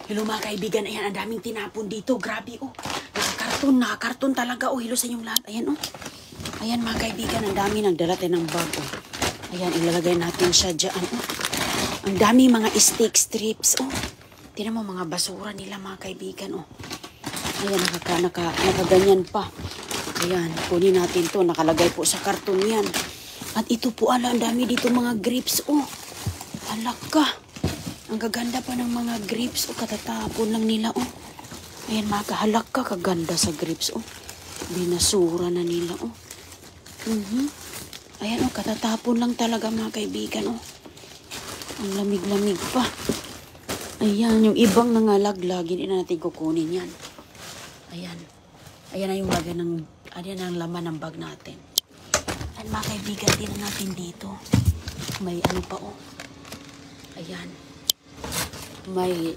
Hello mga kaibigan, ayan, ang daming tinapon dito. Grabe, oh. Nakakarton talaga, oh. Hello sa inyong lahat. Ayan, oh. Ayan mga kaibigan, ang dami nagdala tayo ng bag, oh. Ayan, ilalagay natin siya dyan, oh. Ang dami mga steak strips, oh. Tingnan mo mga basura nila mga kaibigan, oh. Ayan, nakaganyan pa. Ayan, kunin natin to. Nakalagay po sa karton yan. At ito po, ang dami dito mga grapes, oh. Alaka. Ang gaganda pa ng mga grapes, oh. Katatapon lang nila, oh. Ayan, makahalak ka, kaganda sa grapes, oh. Binasura na nila, oh. Ayan, oh, katatapon lang talaga mga kaibigan, oh. Ang lamig-lamig pa. Ayan, yung ibang nangalaglag, hindi na natin kukunin yan. Ayan. Ayan na yung lagay ng, ayan ang laman ng bag natin. Ayan mga kaibigan, tingnan natin dito. May ano pa, oh. Ayan. May,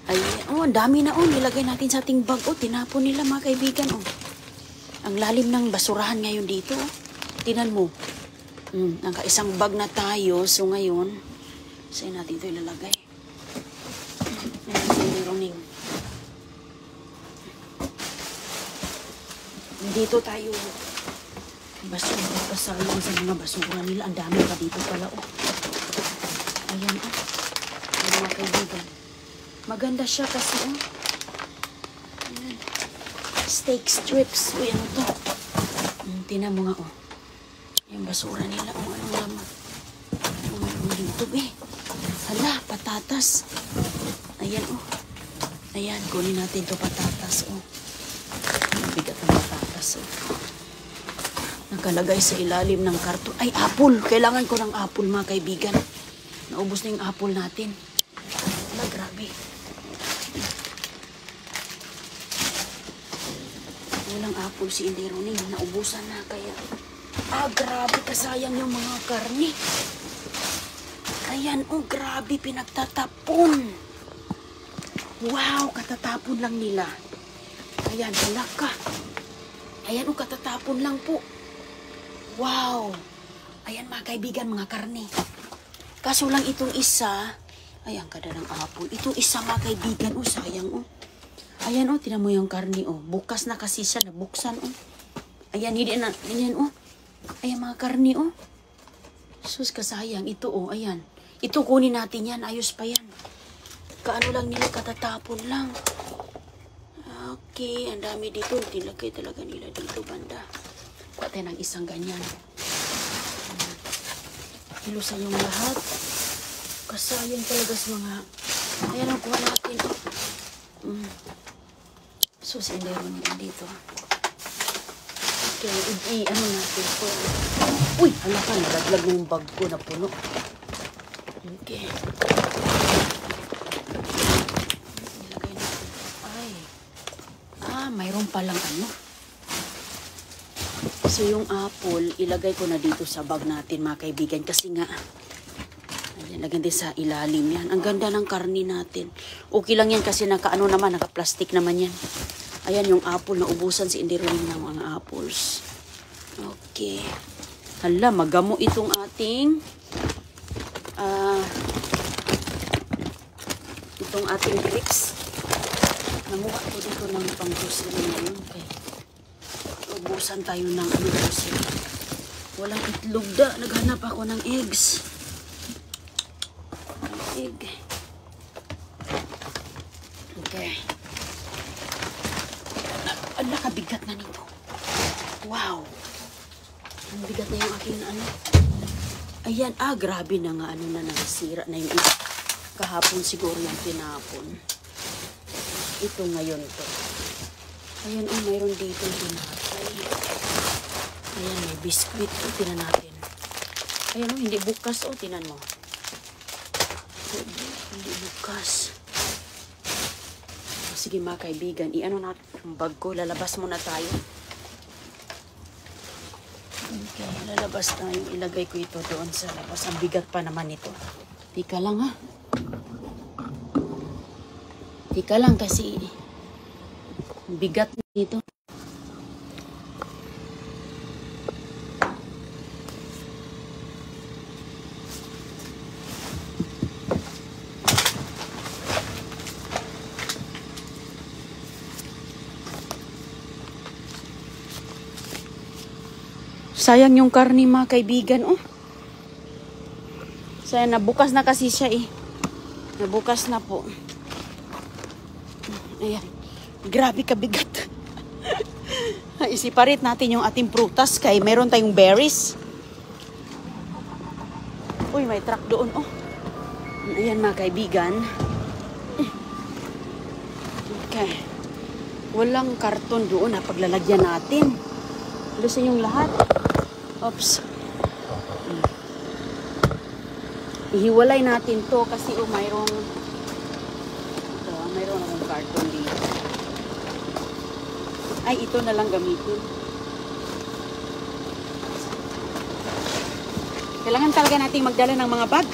ayan, oh, ang dami na, oh. Nilagay natin sa ating bag, oh. Tinapon nila mga kaibigan, oh. Ang lalim ng basurahan ngayon dito, oh. Tingnan mo. Naka-isang bag na tayo, so ngayon, saan natin ito ilalagay? Ayan, dito tayo. Basura, kasayang sa mga basura nila. Ang dami pa dito pala, oh. Ayan, oh. Ayan mga kaibigan. Maganda siya kasi, oh. Ayan. Steak strips. Uy, ano to? Tinan mo nga, oh. Yung basura nila, oh. Anong laman? Ano dito, eh. Hala, patatas. Ayan, oh. Ayan, kunin natin to patatas, oh. Bigat ng patatas, oh. Nakalagay sa ilalim ng karton. Ay, apple. Kailangan ko ng apple, mga kaibigan. Naubos na yung apple natin. Wala, grabe. Walang apple si Indero Ning. Naubusan na kaya. Grabe. Kasayang yung mga karne. Ayan, oh, grabe. Pinagtatapon. Wow, katatapon lang nila. Ayan, wala ka. Ayan, oh, katatapon lang po. Wow. Ayan, mga kaibigan, mga karne. Kaso lang itong isa, ayan, kada ng apple. Itong isa, mga kaibigan, oh, sayang, oh. Ayan, oh, tinan mo yung karne, oh. Bukas na kasi siya, nabuksan, oh. Ayan, hindi na, ayan, oh. Ayan, mga karne, oh. Sus, kasayang. Ito, oh, ayan. Ito, kunin natin yan. Ayos pa yan. Kaano lang nila, katatapon lang. Okay, ang dami dito. Tilagay talaga nila dito, banda. Kuha tayo ng isang ganyan. Hilo sa inyong lahat. Kasayang talaga sa mga... Ayan ang kuha natin. Susindero niya dito. Okay, ano natin po. Uy, hala ka, nalaglag na yung bag ko na puno. Okay. Nilagay natin. Mayroon palang ano. So yung apple, ilagay ko na dito sa bag natin mga kaibigan. Kasi nga, ayan, lagyan din sa ilalim yan. Ang ganda ng karni natin. Okay lang yan kasi naka-ano naman, naka-plastic naman yan. Ayan yung apple, naubusan si Indero Ning ng mga apples. Okay. Hala, magamo itong ating grapes. Nanguha ko dito ng pang-grocery ngayon. Okay. Ubusan tayo ng grocery. Walang itlog da. Naghanap ako ng eggs. Egg. Okay. Ang nakabigat na nito. Wow. Ang bigat na yung aking ano. Ayan. Grabe na nga. Ano na, nasira na yung iba. Kahapon siguro yung tinapon. Ito ngayon to. Ayan, oh, mayroon dito tinapay. Ayan, may biskuit. Oh, tinan natin. Ayan, oh, hindi bukas. Oh, tinan mo. Hindi bukas. Oh, sige mga kaibigan, i-ano natin yung bag ko. Lalabas muna tayo. Okay, lalabas tayo. Ilagay ko ito doon sa labas. Ang bigat pa naman ito. Tika lang, ha. Tika lang kasi bigat nito. Sayang yung karne mga kaibigan, oh. Sayang, nabukas na kasi siya eh. Nabukas na po. Ayan. Grabe kabigat. Isiparit natin yung ating prutas kay meron tayong berries. Uy, may truck doon, oh. Ayan mga kaibigan. Okay. Walang karton doon na paglalagyan natin. Lusin yung lahat. Oops. Ihiwalay natin to kasi mayroong akong karton dito. Ay, ito na lang gamitin. Kailangan talaga nating magdala ng mga bag.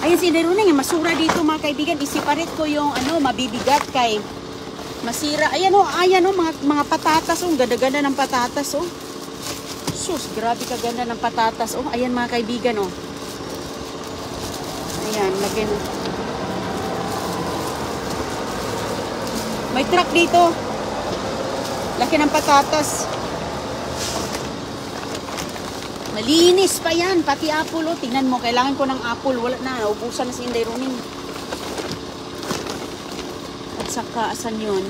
Ayan si Neruning, masura dito mga kaibigan. Isiparit ko yung mabibigat kay masira. Ayan o, mga patatas o. Ganda-ganda ng patatas o. Sus, grabe kaganda ng patatas o. Ayan mga kaibigan o. Ayan, lagyan. May truck dito. Laki ng patatas. Malinis pa yan, pati apple o. Tingnan mo, kailangan ko ng apple. Wala na, naubusan na si Inday Ronin. At saka, asan yun?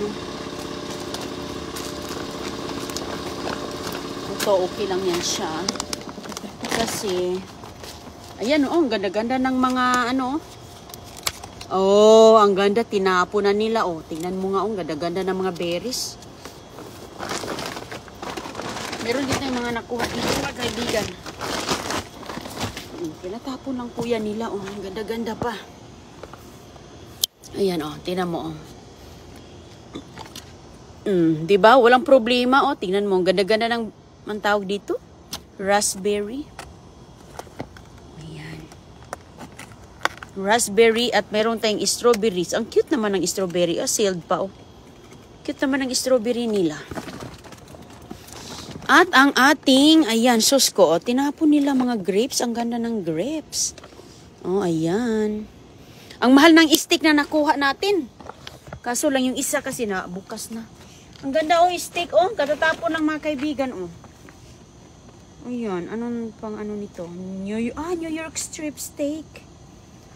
Ito, okay lang yan siya. Kasi, ayan o, ang ganda-ganda ng mga oh, ang ganda, tinapo na nila o. Tingnan mo nga o, ang ganda-ganda ng mga berries. Meron dito yung mga nakuha dito mga kaibigan. Tinatapon lang po yan nila. Oh, ang ganda-ganda pa. Ayan oh, tingnan mo oh. Diba? Walang problema oh. Tingnan mo, ang ganda-ganda ng ang tawag dito. Raspberry. Ayan. Raspberry at meron tayong strawberries. Ang cute naman ng strawberry. Oh, sealed pa oh. Cute naman ng strawberry nila. At ang ating, ayan, sus ko, oh, tinapon nila mga grapes. Ang ganda ng grapes. Oh, ayan. Ang mahal ng stick na nakuha natin. Kaso lang yung isa kasi na bukas na. Ang ganda oh, stick oh. Katatapon ng mga kaibigan oh. Ayan, anong pang nito? New York strip steak.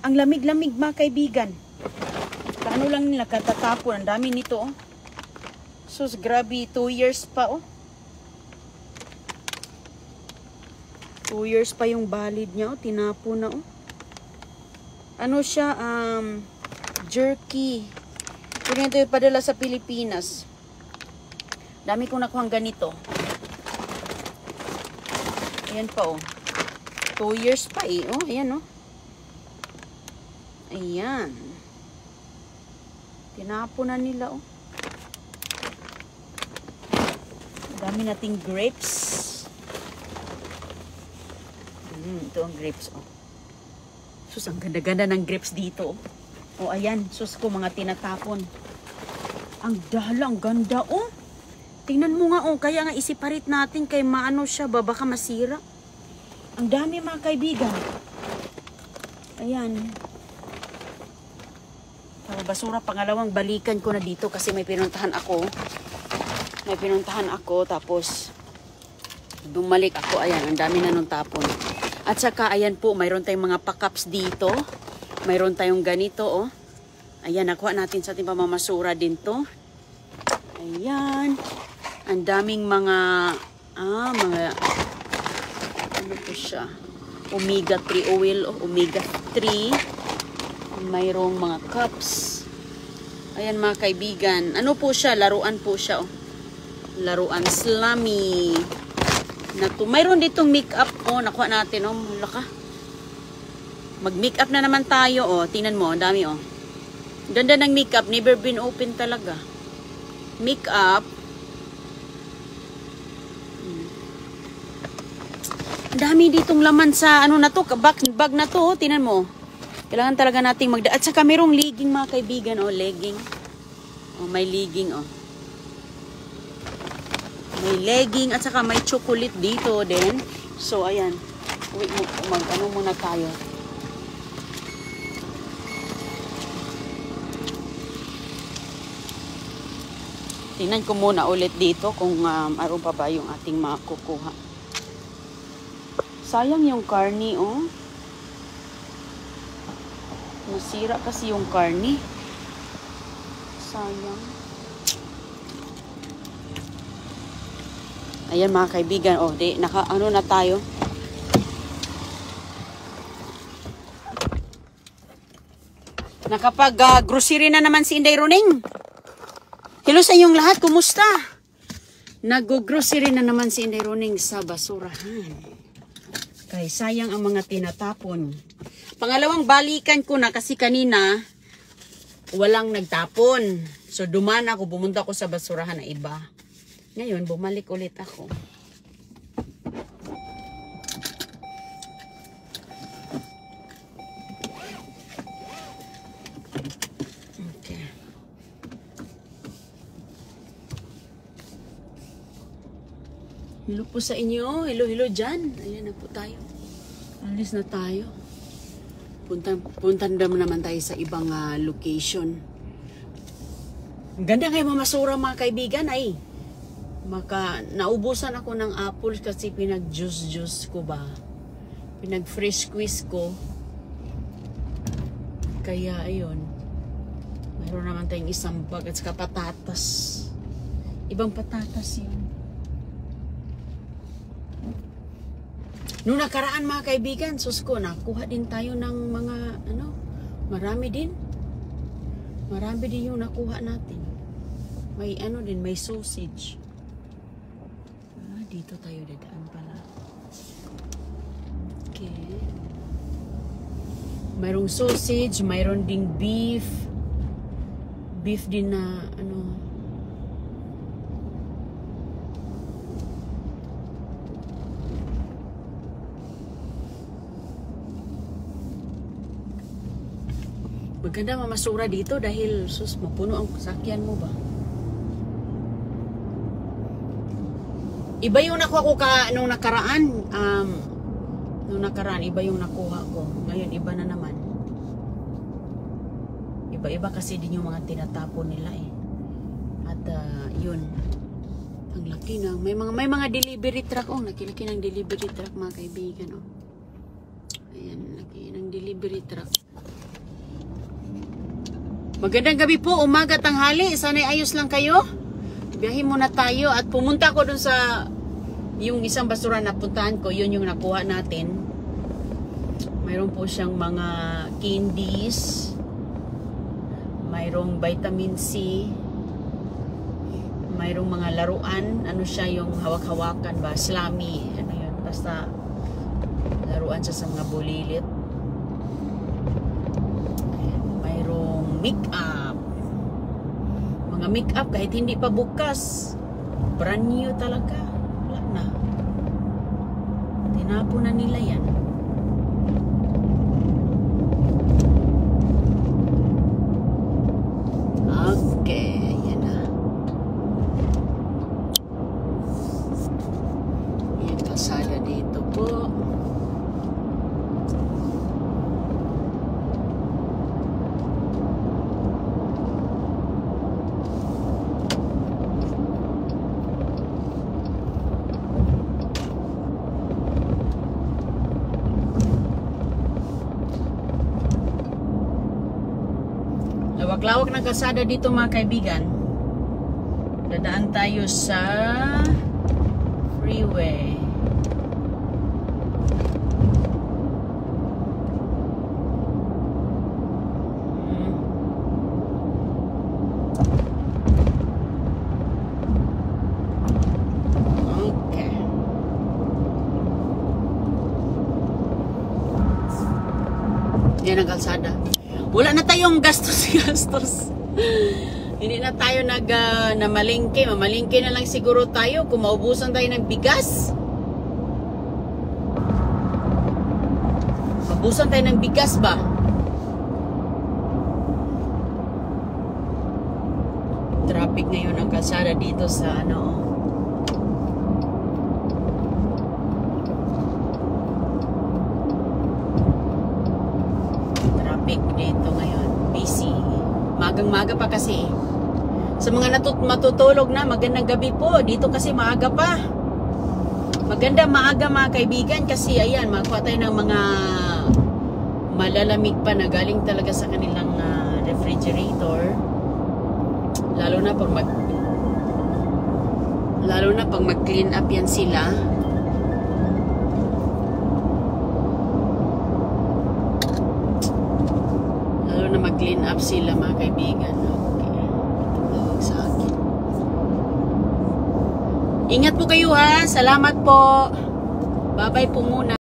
Ang lamig-lamig mga kaibigan. Paano lang nila katatapon. Ang dami nito oh. Sus, grabe, 2 years pa oh. 2 years pa yung valid niya, oh. Tinapo na, oh. Ano siya, jerky. Kung ito yung padala sa Pilipinas. Dami kong nakuhang ganito. Ayan pa, oh. 2 years pa, eh. Oh, ayan, oh. Ayan. Tinapo na nila, oh. Dami nating grapes. Ito ang grapes, oh. Sus, ang ganda-ganda ng grapes dito, oh. Oh, ayan. Sus ko, mga tinatapon. Ang dala, ang ganda, oh. Tingnan mo nga, oh. Kaya nga isiparit natin kay maano siya, baka masira. Ang dami, mga kaibigan. Ayan. Basura, pangalawang balikan ko na dito kasi may pinuntahan ako. Tapos bumalik ako. Ayan, ang dami na nung tapon. At saka, ayan po, mayroon tayong mga packups dito. Mayroon tayong ganito, oh. Ayan, nakuha natin sa ating pamamasura din to. Ayan. Ang daming mga, ano po siya? Omega 3 oil, oh. Omega 3. Mayroong mga cups. Ayan, mga kaibigan. Ano po siya? Laruan po siya, oh. Laruan slummy. Mayroon ditong makeup. Oh, nakuha natin. Oh, laka. Mag-makeup na naman tayo. Oh, tingnan mo. Ang dami, oh. Ganda ng makeup. Never been open talaga. Makeup. Ang dami ditong laman sa ano na to. Bag na to. Oh, tingnan mo. Kailangan talaga nating At saka mayroong legging, mga kaibigan. Oh, legging. Oh, may legging, oh. May legging at saka may chocolate dito din. So, ayan. Wait mo, ano muna tayo. Tingnan ko muna ulit dito kung aron pa ba yung ating makukuha. Sayang yung karni, oh. Nasira kasi yung karni. Sayang. Ayan mga kaibigan, oh, ano na tayo. Nakapag-grocery na naman si Inday Roning. Hello sa inyong lahat, kumusta? Nag-grocery na naman si Inday Roning sa basurahan. Kaya sayang ang mga tinatapon. Pangalawang balikan ko na kasi kanina walang nagtapon. So duman ako, bumunta ako sa basurahan na iba. Ngayon, bumalik ulit ako. Hello po sa inyo. Hello dyan. Ayan na po tayo. Alis na tayo. Puntan naman tayo sa ibang location. Ang ganda kayo mamasura mga kaibigan ay. Naubusan ako ng apple kasi pinag-juice ko ba. Pinag-fresh squeeze ko. Kaya ayun. Mayroon naman tayong isang bag at saka patatas. Ibang patatas yun. Nung nakaraan mga kaibigan, sus ko, nakuha din tayo ng mga, marami din. Marami din yung nakuha natin. May may sausage. Dito tayo dadaan pala. Okay. Mayroong sausage, mayroon ding beef. Beef din na, maganda mamasura dito dahil sus mapuno ang sasakyan mo ba. Iba yung nakuha ko nung nakaraan. Nung nakaraan iba yung nakuha ko. Ngayon iba na naman. Iba-iba kasi din yung mga tinatapon nila eh. At yun. Ang laki na. May mga delivery truck. Oh, nakilaki ng delivery truck mga kaibigan. Oh. Ayan, laki ng delivery truck. Magandang gabi po, umaga, tanghali. Sana'y ayos lang kayo. Biyahe muna tayo at pumunta ko dun sa yung isang basura na puntahan ko. Yun yung nakuha natin. Mayroon po siyang mga candies. Mayroong vitamin C. Mayroong mga laruan. Ano siya yung hawak-hawakan ba? Slamy. Ano yun? Basta laruan siya sa mga bulilit. Make-up. Mga make-up kahit hindi pa bukas. Brand new talaga. Wala na. Tinapo na nila yan. Okay. Yan na. Yan kalsada dito po. Lawak ng kalsada dito mga kaibigan. Dadaan tayo sa freeway. Okay. Yan ang kalsada. Wala na tayong gastos. Hindi na tayo namalingke. Mamalingke na lang siguro tayo kung maubusan tayo ng bigas. Maubusan tayo ng bigas ba? Traffic ngayon ang kalsada dito sa dito ngayon, busy. Magang-maga pa kasi. Sa mga matutulog na, magandang gabi po. Dito kasi maaga pa. Maganda maaga mga kaibigan kasi ayan, makuha tayo ng mga malalamig pa na galing talaga sa kanilang refrigerator. Lalo na pag mag-clean up yan sila. Lalo na mag-clean up sila mga kaibigan. Okay. Tawag sa akin. Ingat po kayo ha. Salamat po. Bye-bye po muna.